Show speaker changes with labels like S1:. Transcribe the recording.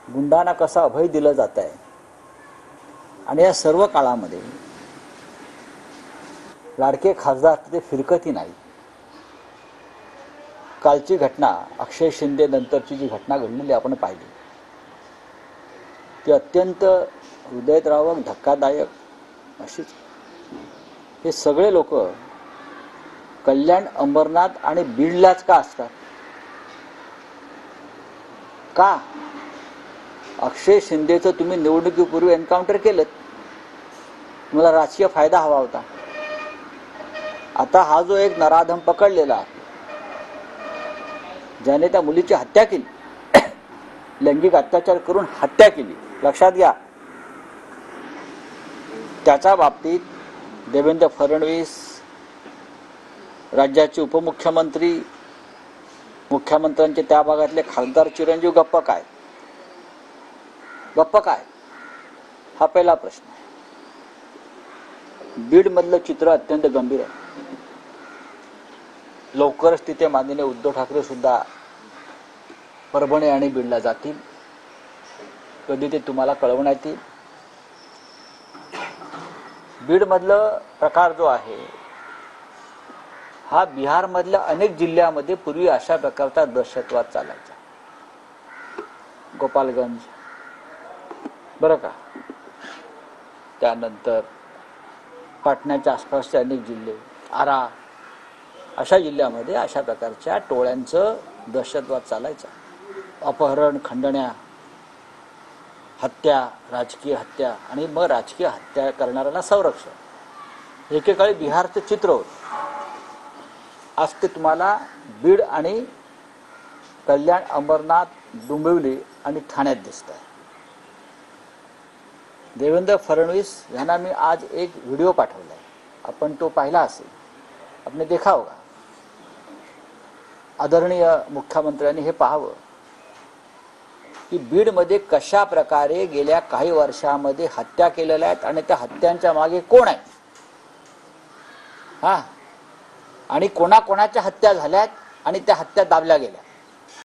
S1: गुंडांना कसा अभय दिलं जात आहे आणि या सर्व काळामध्ये लाडके खासदार ते फिरकती नाही. कालची घटना अक्षय शिंदे नंतरची जी घटना घडलेली आपण पाहिली ती अत्यंत हृदयद्रावक धक्कादायक अशीच. हे सगळे लोक कल्याण, अंबरनाथ आणि बीडलाच का असतात? का? अक्षय शिंदेचं तुम्ही निवडणुकीपूर्वी एन्काउंटर केलं, तुम्हाला राजकीय फायदा हवा होता. आता हा जो एक नराधम पकडलेला आहे ज्याने त्या मुलीची हत्या केली, लैंगिक अत्याचार करून हत्या केली, लक्षात घ्या, त्याच्या बाबतीत देवेंद्र फडणवीस, राज्याचे उपमुख्यमंत्री, मुख्यमंत्र्यांचे त्या भागातले खासदार चिरंजीव गप्प काय? गप्प काय? हा पहिला प्रश्न. बीड मधलं चित्र अत्यंत गंभीर आहे. लवकरच तिथे माननीय उद्धव ठाकरे सुद्धा परभणी आणि बीडला जातील. कधी ते तुम्हाला कळवण्यात येईल. बीड मधलं प्रकार जो आहे हा बिहार मधल्या अनेक जिल्ह्यामध्ये पूर्वी अशा प्रकारचा दहशतवाद चालायचा. गोपालगंज, बरं का, त्यानंतर पाटण्याच्या आसपासचे अनेक जिल्हे, आरा, अशा जिल्ह्यामध्ये अशा प्रकारच्या टोळ्यांचं दहशतवाद चालायचा. अपहरण, खंडण्या, हत्या, राजकीय हत्या आणि मग राजकीय हत्या करणाऱ्यांना संरक्षण. एकेकाळी बिहारचं चित्र होतं. आज ते तुम्हाला बीड आणि कल्याण, अंबरनाथ, डोंबिवली आणि ठाण्यात दिसत आहे. देवेंद्र फडणवीस यांना मी आज एक व्हिडिओ पाठवला आहे, आपण तो पाहिला असेल, आपने देखा होगा. आदरणीय मुख्यमंत्र्यांनी हे पाहावं की बीडमध्ये कशा प्रकारे गेल्या काही वर्षामध्ये हत्या केलेल्या आहेत आणि त्या हत्यांच्या मागे कोण आहे, हा, आणि कोणाकोणाच्या हत्या झाल्यात आणि त्या हत्या दाबल्या गेल्या.